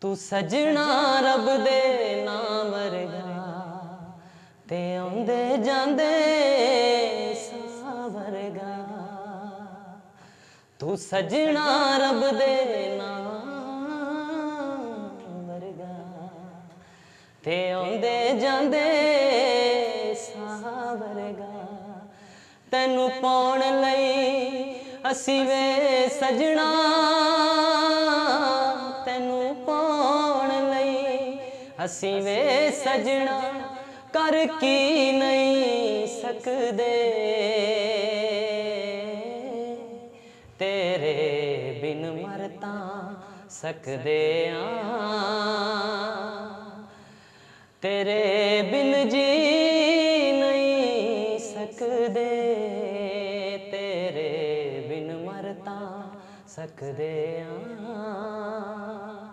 तू सजना रब दे नाम वर्गा ते आंदे जांदे साह वर्गा। तू सजना रब दे नाम वर्गा ते आंदे जांदे साह वर्गा। तैनू पाउण लई असी वे सजना, तैनू पाउण लई असी वे सजना कर की नहीं सकदे। तेरे बिन मर तां सकदे आं, तेरे बिन जी नहीं सकदे। तेरे बिन मर तां सकदे आं।